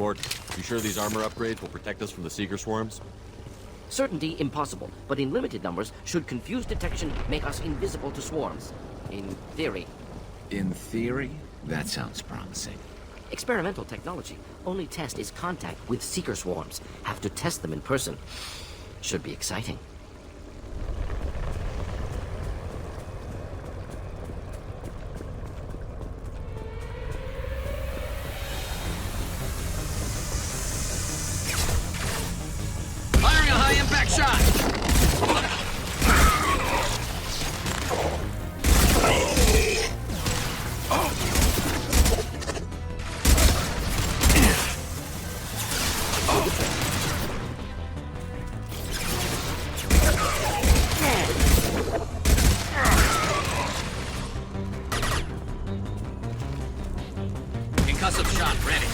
Mort, you sure these armor upgrades will protect us from the Seeker swarms? Certainty impossible, but in limited numbers, should confused detection make us invisible to swarms. In theory. In theory? That sounds promising. Experimental technology. Only test is contact with Seeker swarms. Have to test them in person. Should be exciting. Firing a high-impact shot! Concussive shot ready.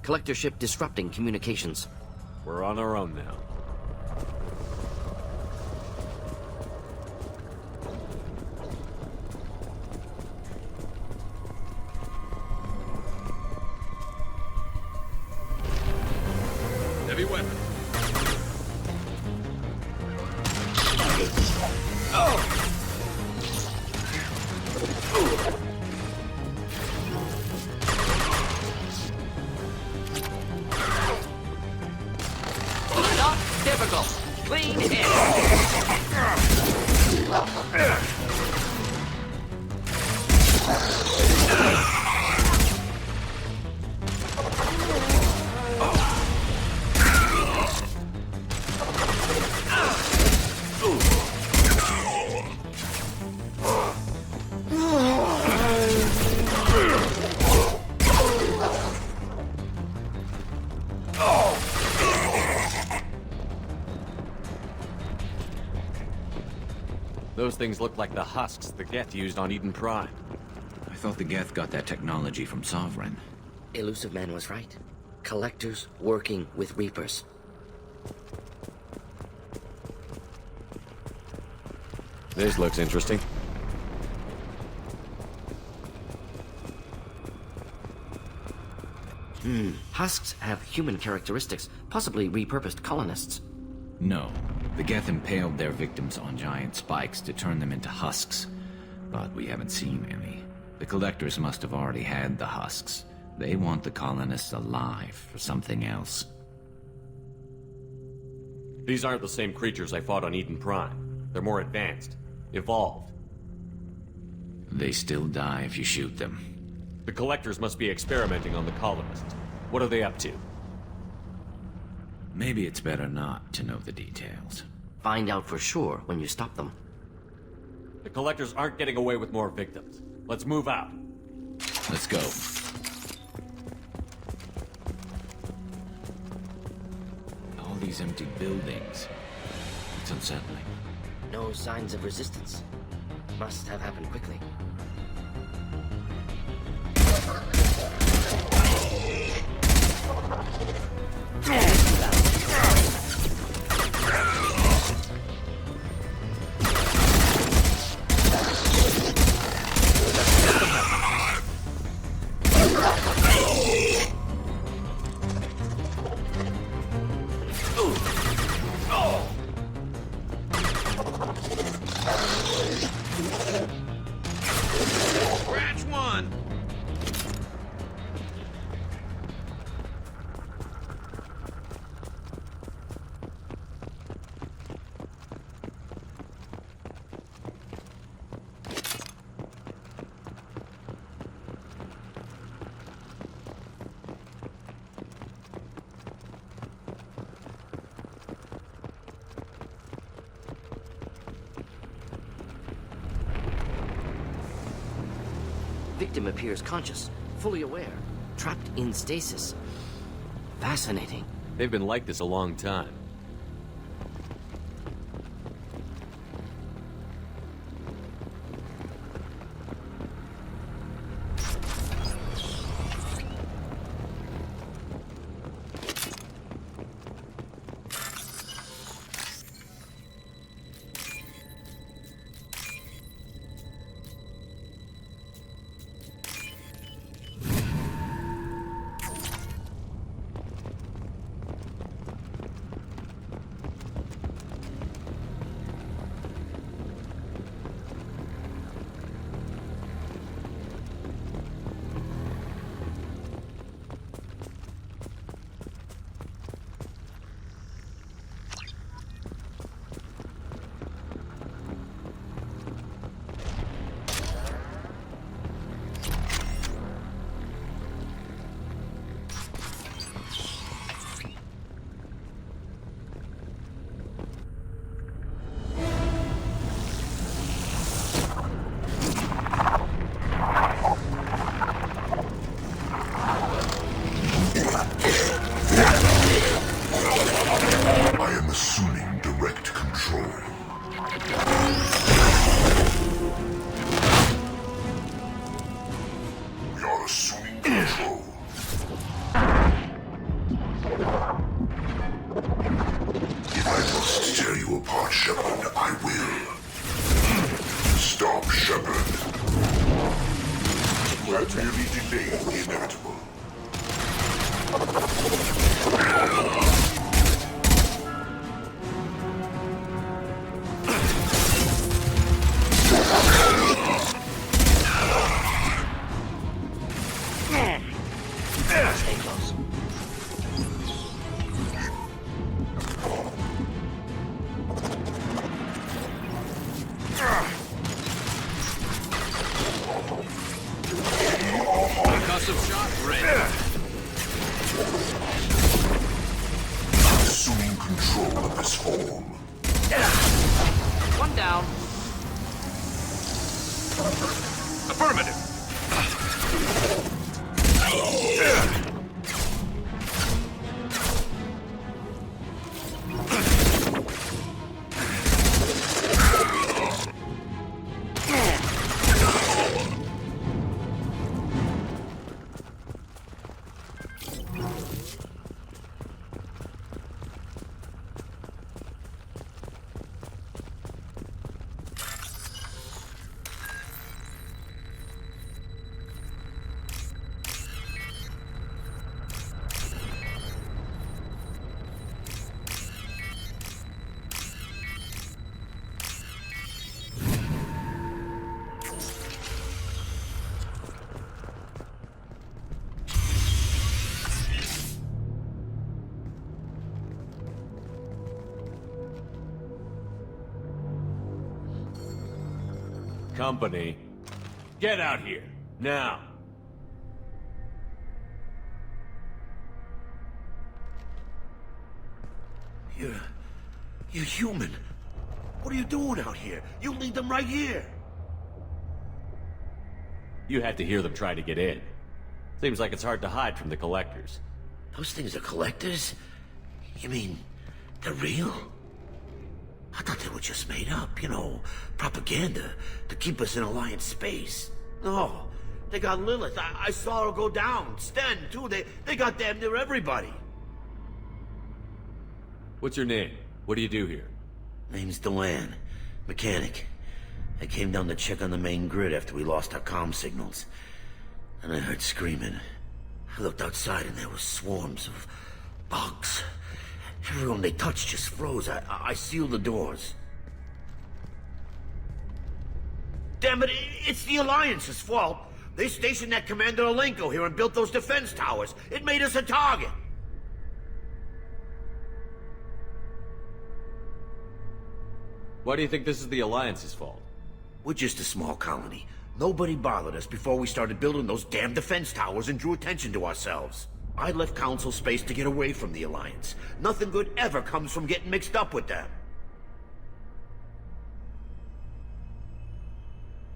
Collector ship disrupting communications. We're on our own now. Heavy weapon. Not difficult. Clean hit. Those things look like the husks the Geth used on Eden Prime. I thought the Geth got that technology from Sovereign. Elusive Man was right. Collectors working with Reapers. This looks interesting. Husks have human characteristics, possibly repurposed colonists. No. The Geth impaled their victims on giant spikes to turn them into husks. But we haven't seen any. The Collectors must have already had the husks. They want the colonists alive for something else. These aren't the same creatures I fought on Eden Prime. They're more advanced. Evolved. They still die if you shoot them. The Collectors must be experimenting on the colonists. What are they up to? Maybe it's better not to know the details. Find out for sure when you stop them. The Collectors aren't getting away with more victims. Let's move out. Let's go. All these empty buildings. It's unsettling. No signs of resistance. Must have happened quickly. victim appears conscious, fully aware, trapped in stasis. Fascinating. They've been like this a long time. I am assuming direct control. We are assuming control. If I must tear you apart, Shepard, I will. Stop, Shepard. You have merely delayed the inevitable. Stay close. Concussive shot ready. Assuming control of this form. One down. Affirmative. Company, get out here, now! You're human. What are you doing out here? You lead them right here. You had to hear them try to get in. Seems like it's hard to hide from the collectors. Those things are collectors? You mean, they're real? I thought they were just made up, you know, propaganda to keep us in Alliance space. No, they got Lilith. I saw her go down. Sten, too. They got damn near everybody. What's your name? What do you do here? Name's Delan. Mechanic. I came down to check on the main grid after we lost our comm signals. And I heard screaming. I looked outside and there were swarms of bugs. Everyone they touched just froze. I sealed the doors. Damn it, it's the Alliance's fault. They stationed that Commander Alenko here and built those defense towers. It made us a target. Why do you think this is the Alliance's fault? We're just a small colony. Nobody bothered us before we started building those damn defense towers and drew attention to ourselves. I left Council space to get away from the Alliance. Nothing good ever comes from getting mixed up with them.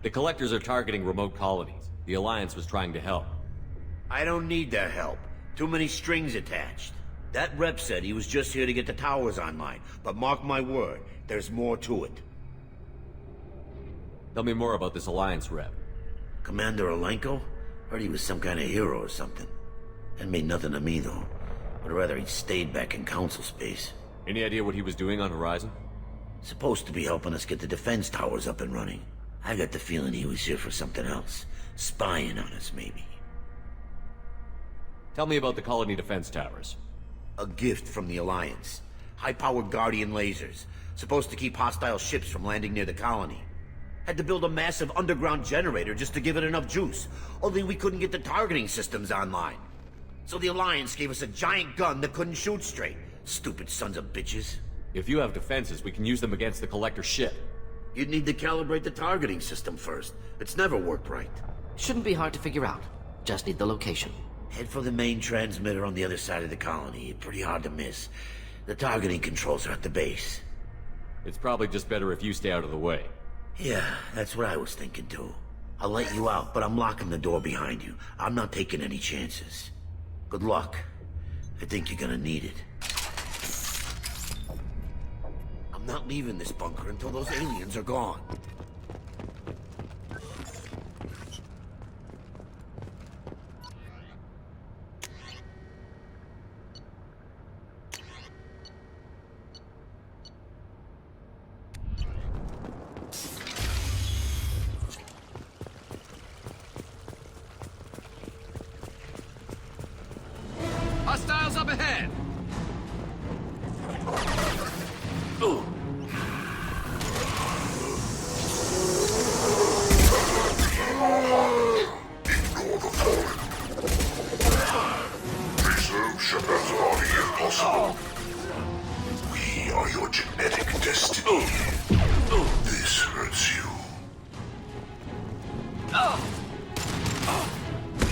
The collectors are targeting remote colonies. The Alliance was trying to help. I don't need their help. Too many strings attached. That rep said he was just here to get the towers online, but mark my word, there's more to it. Tell me more about this Alliance rep. Commander Alenko? Heard he was some kind of hero or something. That mean nothing to me, though. Would rather he'd stayed back in Council space. Any idea what he was doing on Horizon? Supposed to be helping us get the defense towers up and running. I got the feeling he was here for something else. Spying on us, maybe. Tell me about the Colony Defense Towers. A gift from the Alliance. High-powered Guardian lasers. Supposed to keep hostile ships from landing near the colony. Had to build a massive underground generator just to give it enough juice. Only we couldn't get the targeting systems online. So the Alliance gave us a giant gun that couldn't shoot straight. Stupid sons of bitches. If you have defenses, we can use them against the Collector ship. You'd need to calibrate the targeting system first. It's never worked right. Shouldn't be hard to figure out. Just need the location. Head for the main transmitter on the other side of the colony. Pretty hard to miss. The targeting controls are at the base. It's probably just better if you stay out of the way. Yeah, that's what I was thinking too. I'll let you out, but I'm locking the door behind you. I'm not taking any chances. Good luck. I think you're gonna need it. I'm not leaving this bunker until those aliens are gone. Hostiles up ahead! Ignore the fallen. Preserve Shepard's body if possible. We are your genetic destiny. This hurts you.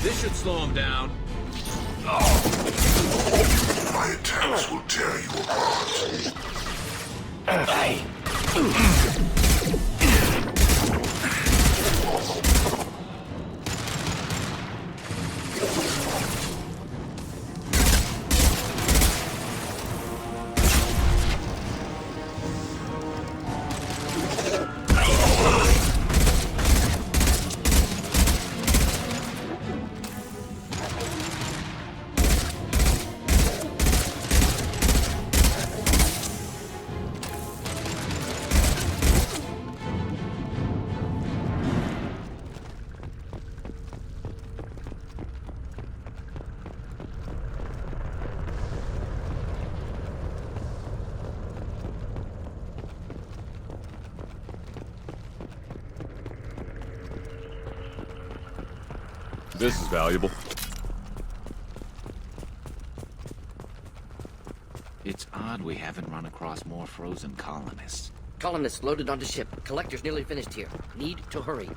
This should slow him down. My attacks will tear you apart. This is valuable. It's odd we haven't run across more frozen colonists. Colonists loaded onto ship. Collector's nearly finished here. Need to hurry.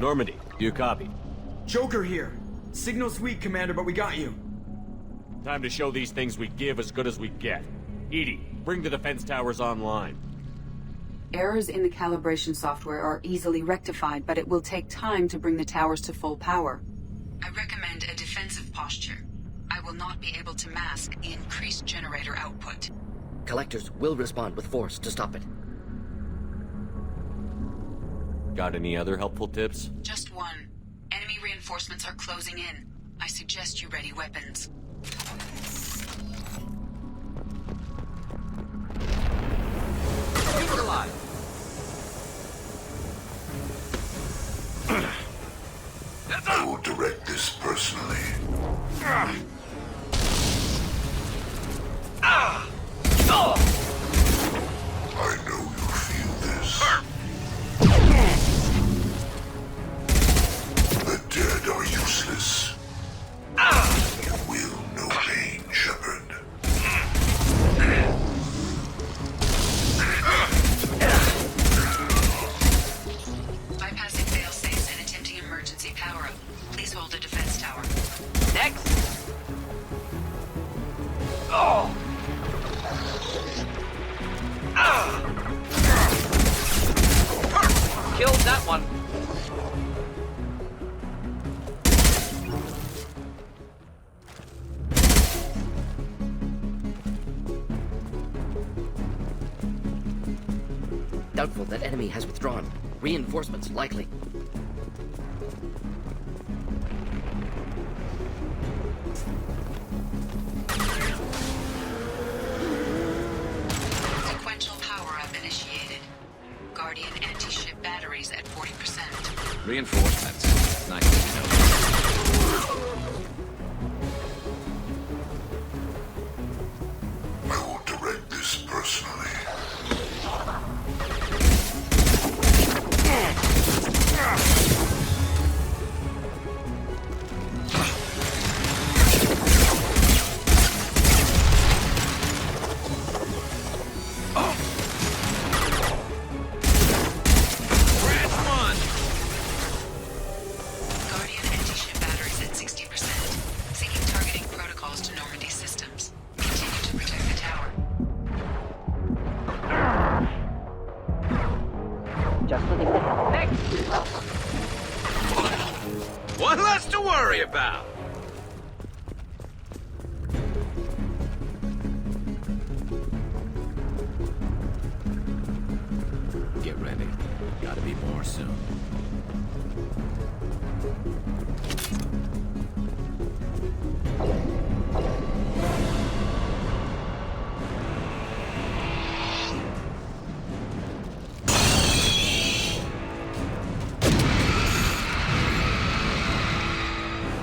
Normandy, do you copy? Joker here. Signal's weak, Commander, but we got you. Time to show these things we give as good as we get. EDI, bring the defense towers online. Errors in the calibration software are easily rectified, but it will take time to bring the towers to full power. I recommend a defensive posture. I will not be able to mask the increased generator output. Collectors will respond with force to stop it. Got any other helpful tips? Just one. Enemy reinforcements are closing in. I suggest you ready weapons. Keep it alive. I will direct this personally. I know you feel this. The dead are useless. You will know pain, Shepard. Bypassing fail-safes and attempting emergency power-up. Please hold a defense tower. Next! Oh! Killed that one. Doubtful that enemy has withdrawn. Reinforcements likely. Sequential power-up initiated. Guardian anti-ship batteries at 40%. Reinforcements. Nice to know. I will direct this personally. Guardian anti-ship batteries at 60%. Seeking targeting protocols to Normandy systems. Continue to protect the tower. Just looking at next! One less to worry about. Get ready. Gotta be more soon.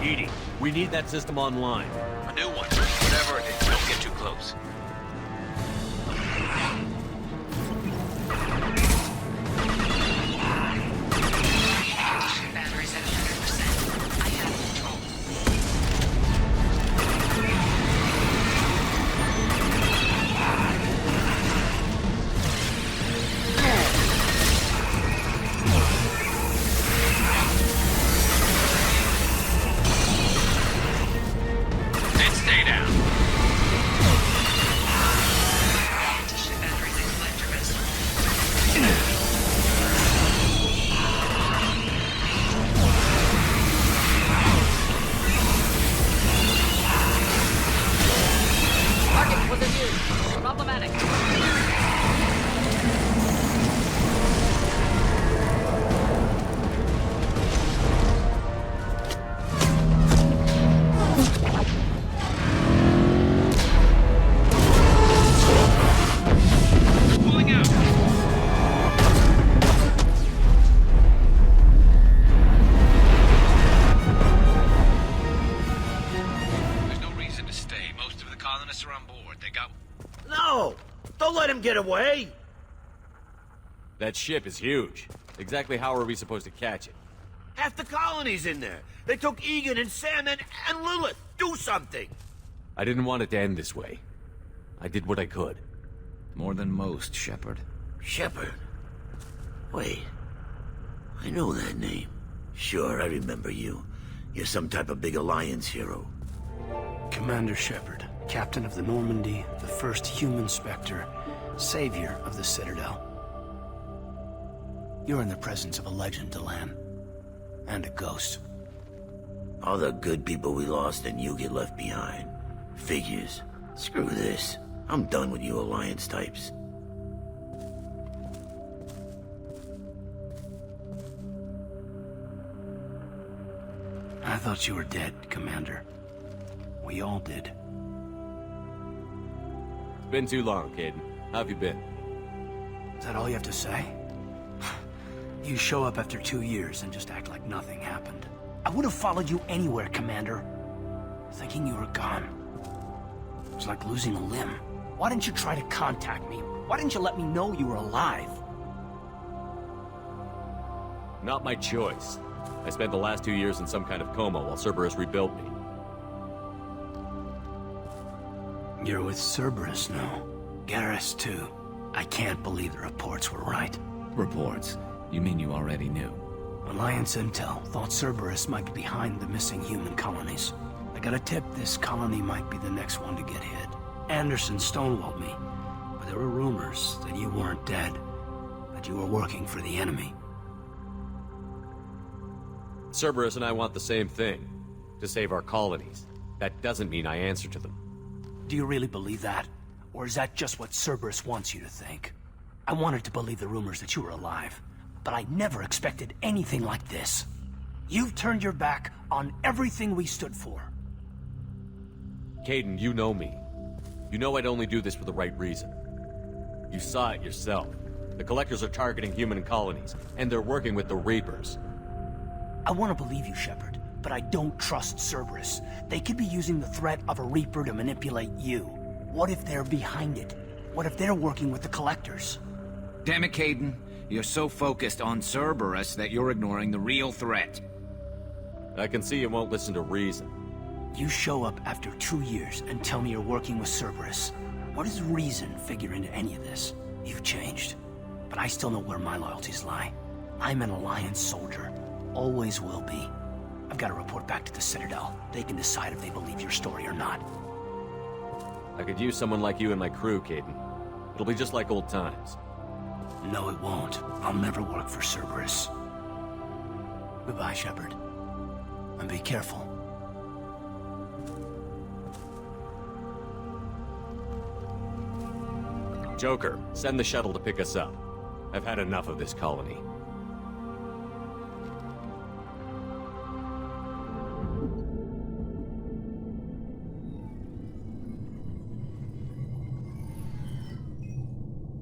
EDI, we need that system online. A new one. Whatever it is, don't get too close. Anti-ship batteries at 100%. I have control. And stay down. Anti-ship batteries at collector vessel. Target was in view. Problematic. Pulling out. There's no reason to stay. Most of the colonists are on board. They got... No! Don't let him get away! That ship is huge. Exactly how are we supposed to catch it? Half the colony's in there. They took Egan and Sam and Lilith. Do something! I didn't want it to end this way. I did what I could. More than most, Shepard. Shepard. Wait. I know that name. Sure, I remember you. You're some type of big Alliance hero. Commander Shepard, captain of the Normandy, the first human Spectre, savior of the Citadel. You're in the presence of a legend, Delan. And a ghost. All the good people we lost and you get left behind. Figures. Screw this. I'm done with you Alliance types. I thought you were dead, Commander. We all did. It's been too long, Caden. How have you been? Is that all you have to say? You show up after 2 years and just act like nothing happened. I would have followed you anywhere, Commander. Thinking you were gone. It was like losing a limb. Why didn't you try to contact me? Why didn't you let me know you were alive? Not my choice. I spent the last 2 years in some kind of coma while Cerberus rebuilt me. You're with Cerberus now. Garrus, too. I can't believe the reports were right. Reports? You mean you already knew? Alliance Intel thought Cerberus might be behind the missing human colonies. I got a tip this colony might be the next one to get hit. Anderson stonewalled me, but there were rumors that you weren't dead, that you were working for the enemy. Cerberus and I want the same thing. To save our colonies. That doesn't mean I answer to them. Do you really believe that? Or is that just what Cerberus wants you to think? I wanted to believe the rumors that you were alive, but I never expected anything like this. You've turned your back on everything we stood for. Caden, you know me. You know I'd only do this for the right reason. You saw it yourself. The Collectors are targeting human colonies, and they're working with the Reapers. I want to believe you, Shepard, but I don't trust Cerberus. They could be using the threat of a Reaper to manipulate you. What if they're behind it? What if they're working with the Collectors? Damn it, Caden. You're so focused on Cerberus that you're ignoring the real threat. I can see you won't listen to reason. You show up after 2 years and tell me you're working with Cerberus. What does reason figure into any of this? You've changed, but I still know where my loyalties lie. I'm an Alliance soldier. Always will be. I've got to report back to the Citadel. They can decide if they believe your story or not. I could use someone like you in my crew, Caden. It'll be just like old times. No, it won't. I'll never work for Cerberus. Goodbye, Shepard. And be careful. Joker, send the shuttle to pick us up. I've had enough of this colony.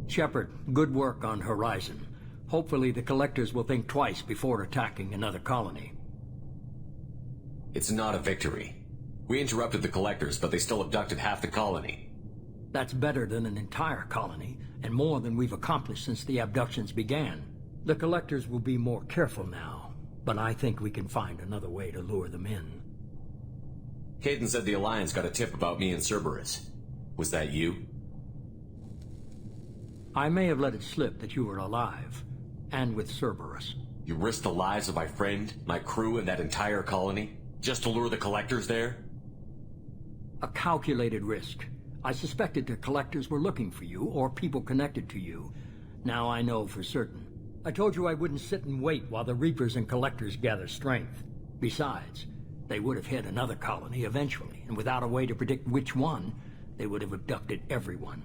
Shepard, good work on Horizon. Hopefully the Collectors will think twice before attacking another colony. It's not a victory. We interrupted the Collectors, but they still abducted half the colony. That's better than an entire colony, and more than we've accomplished since the abductions began. The Collectors will be more careful now, but I think we can find another way to lure them in. Caden said the Alliance got a tip about me and Cerberus. Was that you? I may have let it slip that you were alive, and with Cerberus. You risked the lives of my friend, my crew, and that entire colony? Just to lure the Collectors there? A calculated risk. I suspected the Collectors were looking for you, or people connected to you. Now I know for certain. I told you I wouldn't sit and wait while the Reapers and Collectors gather strength. Besides, they would have hit another colony eventually, and without a way to predict which one, they would have abducted everyone.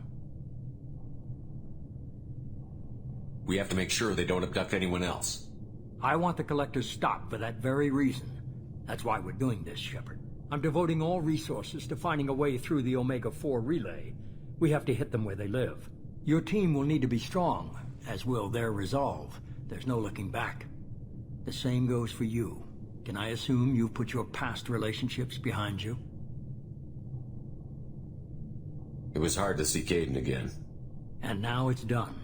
We have to make sure they don't abduct anyone else. I want the Collectors stopped for that very reason. That's why we're doing this, Shepard. I'm devoting all resources to finding a way through the Omega-4 relay. We have to hit them where they live. Your team will need to be strong, as will their resolve. There's no looking back. The same goes for you. Can I assume you've put your past relationships behind you? It was hard to see Caden again. And now it's done.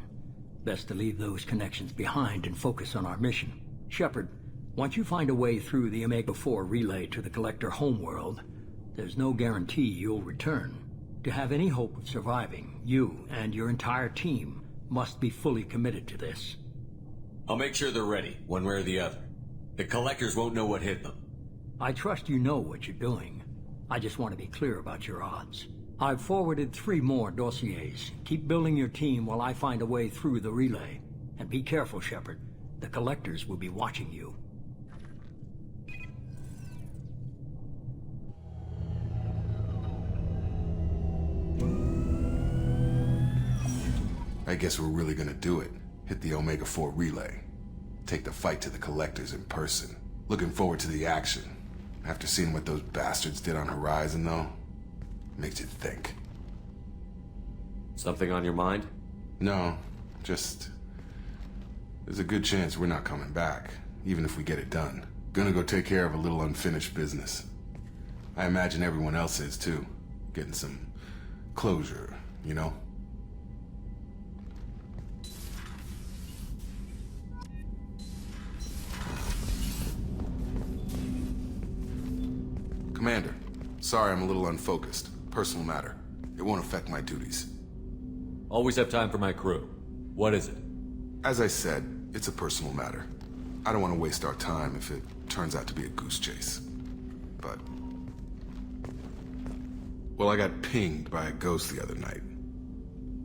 Best to leave those connections behind and focus on our mission. Shepard, once you find a way through the Omega-4 relay to the Collector homeworld, there's no guarantee you'll return. To have any hope of surviving, you and your entire team must be fully committed to this. I'll make sure they're ready, one way or the other. The Collectors won't know what hit them. I trust you know what you're doing. I just want to be clear about your odds. I've forwarded 3 more dossiers. Keep building your team while I find a way through the relay. And be careful, Shepard. The Collectors will be watching you. I guess we're really gonna do it. Hit the Omega-4 relay. Take the fight to the Collectors in person. Looking forward to the action. After seeing what those bastards did on Horizon, though, makes you think. Something on your mind? No, just... there's a good chance we're not coming back, even if we get it done. Gonna go take care of a little unfinished business. I imagine everyone else is, too. Getting some closure, you know? Commander, sorry I'm a little unfocused. Personal matter. It won't affect my duties. Always have time for my crew. What is it? As I said, it's a personal matter. I don't want to waste our time if it turns out to be a goose chase. But... well, I got pinged by a ghost the other night.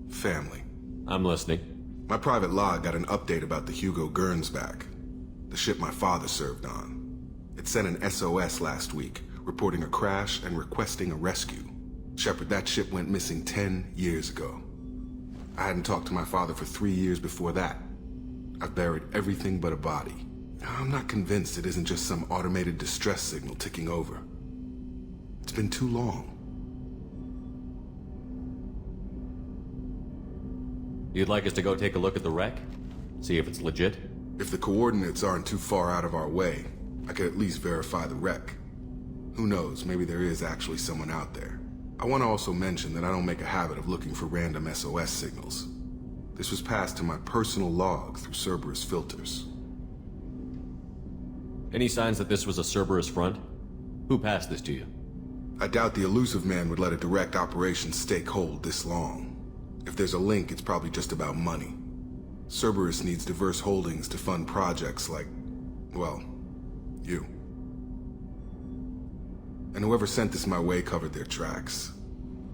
Family. I'm listening. My private log got an update about the Hugo Gernsback, the ship my father served on. It sent an SOS last week, reporting a crash and requesting a rescue. Shepard, that ship went missing 10 years ago. I hadn't talked to my father for 3 years before that. I've buried everything but a body. I'm not convinced it isn't just some automated distress signal ticking over. It's been too long. You'd like us to go take a look at the wreck? See if it's legit? If the coordinates aren't too far out of our way, I could at least verify the wreck. Who knows, maybe there is actually someone out there. I want to also mention that I don't make a habit of looking for random SOS signals. This was passed to my personal log through Cerberus filters. Any signs that this was a Cerberus front? Who passed this to you? I doubt the Elusive Man would let a direct operation stake hold this long. If there's a link, it's probably just about money. Cerberus needs diverse holdings to fund projects like, well, you. And whoever sent this my way covered their tracks.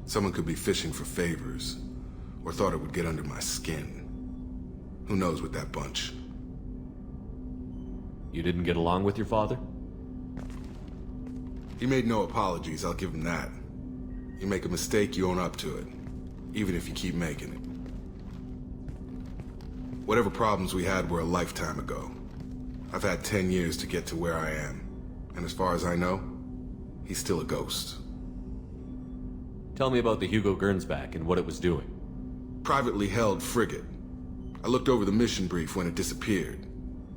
Someone could be fishing for favors, or thought it would get under my skin. Who knows with that bunch? You didn't get along with your father? He made no apologies, I'll give him that. You make a mistake, you own up to it. Even if you keep making it. Whatever problems we had were a lifetime ago. I've had 10 years to get to where I am. And as far as I know, he's still a ghost. Tell me about the Hugo Gernsback and what it was doing. Privately held frigate. I looked over the mission brief when it disappeared.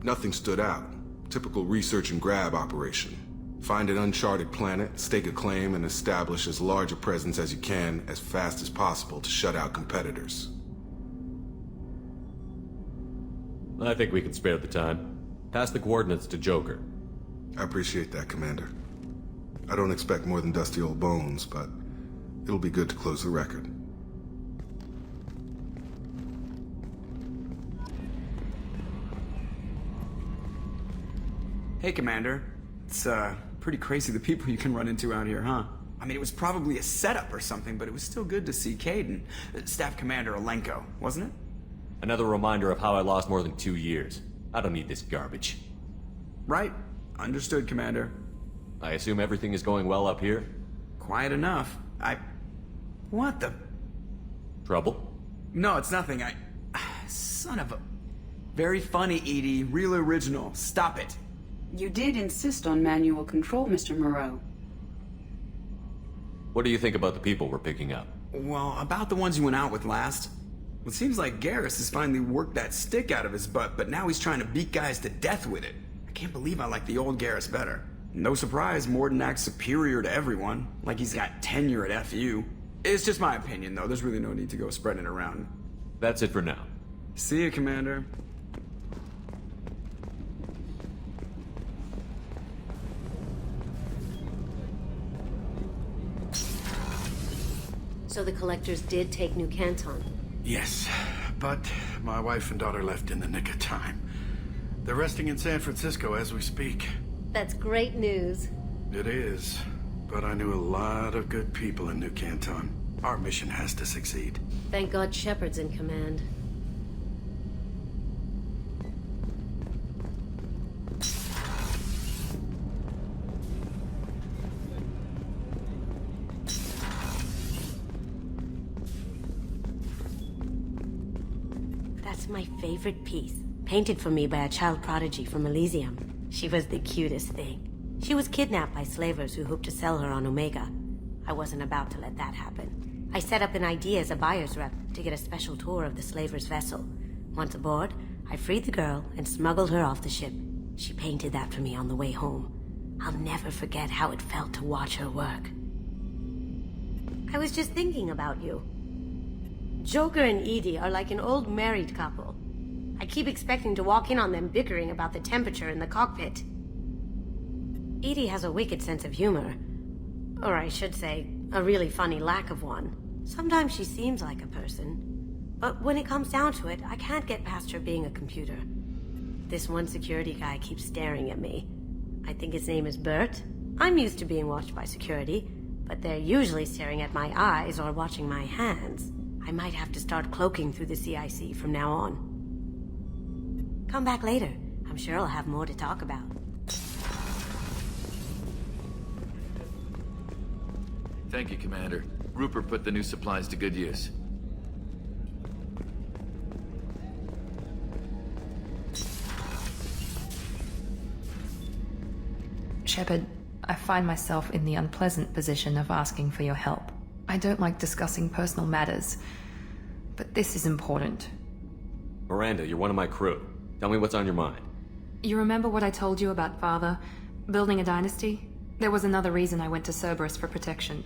Nothing stood out. Typical research and grab operation. Find an uncharted planet, stake a claim, and establish as large a presence as you can as fast as possible to shut out competitors. I think we can spare the time. Pass the coordinates to Joker. I appreciate that, Commander. I don't expect more than dusty old bones, but it'll be good to close the record. Hey, Commander. It's, pretty crazy the people you can run into out here, huh? I mean, it was probably a setup or something, but it was still good to see Kaidan. Staff Commander Alenko, wasn't it? Another reminder of how I lost more than 2 years. I don't need this garbage. Right. Understood, Commander. I assume everything is going well up here? Quiet enough. What the... Trouble? No, it's nothing. Son of a... Very funny, Edie. Real original. Stop it. You did insist on manual control, Mr. Moreau. What do you think about the people we're picking up? Well, about the ones you went out with last. It seems like Garrus has finally worked that stick out of his butt, but now he's trying to beat guys to death with it. I can't believe I like the old Garrus better. No surprise, Mordin acts superior to everyone, like he's got tenure at FU. It's just my opinion, though. There's really no need to go spreading it around. That's it for now. See you, Commander. So the Collectors did take New Canton? Yes, but my wife and daughter left in the nick of time. They're resting in San Francisco as we speak. That's great news. It is. But I knew a lot of good people in New Canton. Our mission has to succeed. Thank God Shepard's in command. That's my favorite piece. Painted for me by a child prodigy from Elysium. She was the cutest thing. She was kidnapped by slavers who hoped to sell her on Omega. I wasn't about to let that happen. I set up an idea as a buyer's rep to get a special tour of the slaver's vessel. Once aboard, I freed the girl and smuggled her off the ship. She painted that for me on the way home. I'll never forget how it felt to watch her work. I was just thinking about you. Joker and Edie are like an old married couple. I keep expecting to walk in on them bickering about the temperature in the cockpit. Edie has a wicked sense of humor. Or I should say, a really funny lack of one. Sometimes she seems like a person. But when it comes down to it, I can't get past her being a computer. This one security guy keeps staring at me. I think his name is Bert. I'm used to being watched by security, but they're usually staring at my eyes or watching my hands. I might have to start cloaking through the CIC from now on. Come back later. I'm sure I'll have more to talk about. Thank you, Commander. Rupert put the new supplies to good use. Shepard, I find myself in the unpleasant position of asking for your help. I don't like discussing personal matters, but this is important. Miranda, you're one of my crew. Tell me what's on your mind. You remember what I told you about Father? Building a dynasty? There was another reason I went to Cerberus for protection.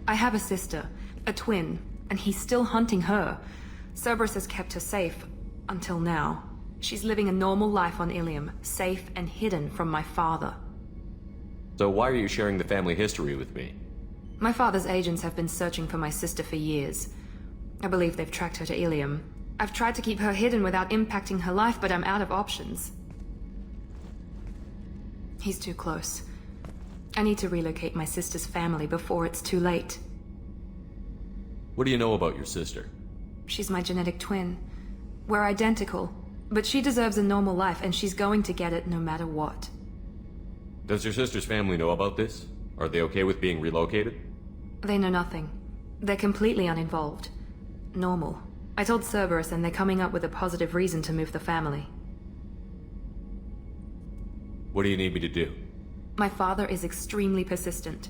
I have a sister, a twin, and he's still hunting her. Cerberus has kept her safe, until now. She's living a normal life on Ilium, safe and hidden from my father. So why are you sharing the family history with me? My father's agents have been searching for my sister for years. I believe they've tracked her to Ilium. I've tried to keep her hidden without impacting her life, but I'm out of options. He's too close. I need to relocate my sister's family before it's too late. What do you know about your sister? She's my genetic twin. We're identical, but she deserves a normal life, and she's going to get it no matter what. Does your sister's family know about this? Are they okay with being relocated? They know nothing. They're completely uninvolved. Normal. I told Cerberus, and they're coming up with a positive reason to move the family. What do you need me to do? My father is extremely persistent.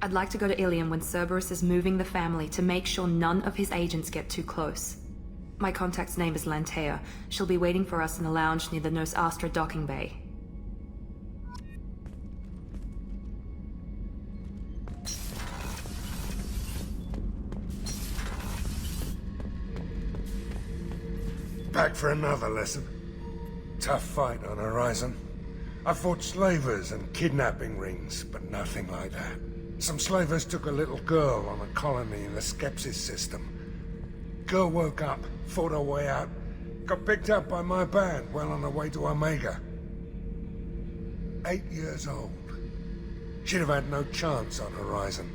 I'd like to go to Ilium when Cerberus is moving the family to make sure none of his agents get too close. My contact's name is Lantea. She'll be waiting for us in the lounge near the Nos Astra docking bay. Back for another lesson. Tough fight on Horizon. I fought slavers and kidnapping rings, but nothing like that. Some slavers took a little girl on a colony in the Skepsis system. Girl woke up, fought her way out, got picked up by my band well on her way to Omega. 8 years old. She'd have had no chance on Horizon.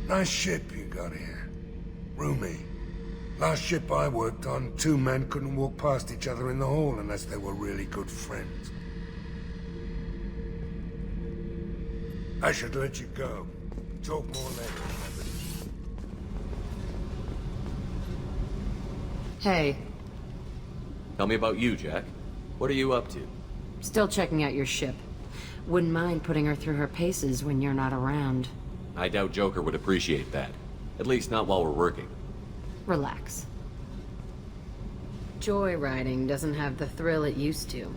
Nice ship you got here. Roomy. Last ship I worked on, 2 men couldn't walk past each other in the hall unless they were really good friends. I should let you go. Talk more later. Hey. Tell me about you, Jack. What are you up to? Still checking out your ship. Wouldn't mind putting her through her paces when you're not around. I doubt Joker would appreciate that. At least not while we're working. Relax. Joyriding doesn't have the thrill it used to.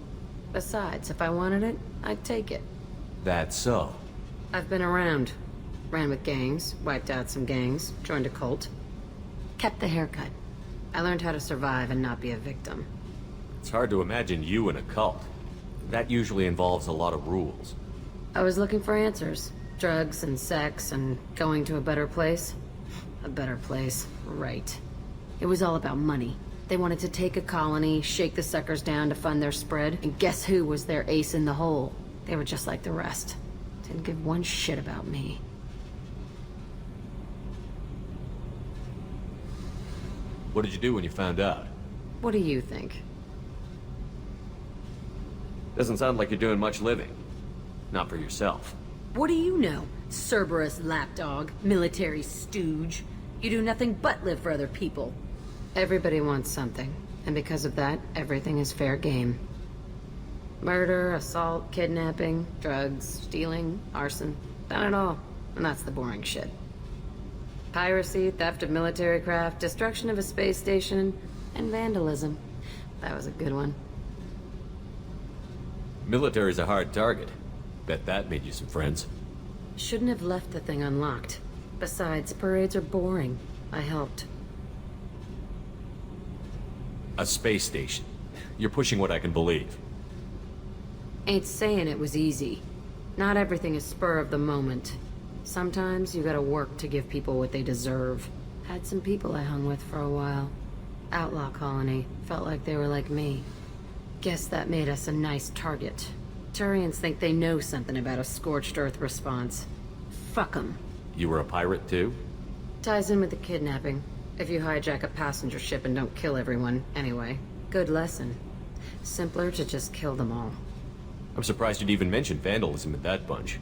Besides, if I wanted it, I'd take it. That's so. I've been around. Ran with gangs, wiped out some gangs, joined a cult. Kept the haircut. I learned how to survive and not be a victim. It's hard to imagine you in a cult. That usually involves a lot of rules. I was looking for answers. Drugs and sex and going to a better place. a better place, right. It was all about money. They wanted to take a colony, shake the suckers down to fund their spread, and guess who was their ace in the hole? They were just like the rest. Didn't give one shit about me. What did you do when you found out? What do you think? Doesn't sound like you're doing much living. Not for yourself. What do you know? Cerberus lapdog, military stooge. You do nothing but live for other people. Everybody wants something, and because of that, everything is fair game. Murder, assault, kidnapping, drugs, stealing, arson. Done it all. And that's the boring shit. Piracy, theft of military craft, destruction of a space station, and vandalism. That was a good one. Military's a hard target. Bet that made you some friends. Shouldn't have left the thing unlocked. Besides, parades are boring. I helped. A space station. You're pushing what I can believe. Ain't saying it was easy. Not everything is spur of the moment. Sometimes you gotta work to give people what they deserve. Had some people I hung with for a while. Outlaw colony. Felt like they were like me. Guess that made us a nice target. Turians think they know something about a scorched earth response. Fuck 'em. You were a pirate too? Ties in with the kidnapping. If you hijack a passenger ship and don't kill everyone, anyway. Good lesson. Simpler to just kill them all. I'm surprised you'd even mention vandalism in that bunch.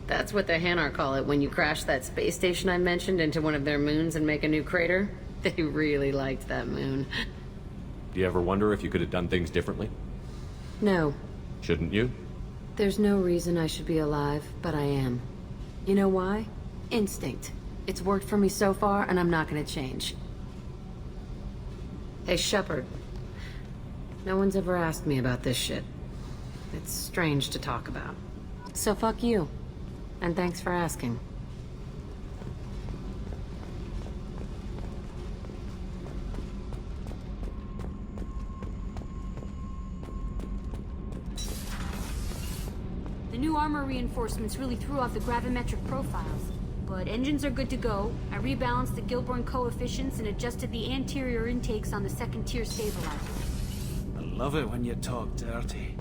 That's what the Hanar call it when you crash that space station I mentioned into one of their moons and make a new crater. They really liked that moon. Do you ever wonder if you could have done things differently? No. Shouldn't you? There's no reason I should be alive, but I am. You know why? Instinct. It's worked for me so far, and I'm not gonna change. Hey, Shepard. No one's ever asked me about this shit. It's strange to talk about. So fuck you. And thanks for asking. The new armor reinforcements really threw off the gravimetric profiles. But engines are good to go. I rebalanced the Gilborn coefficients and adjusted the anterior intakes on the second-tier stabilizer. I love it when you talk dirty.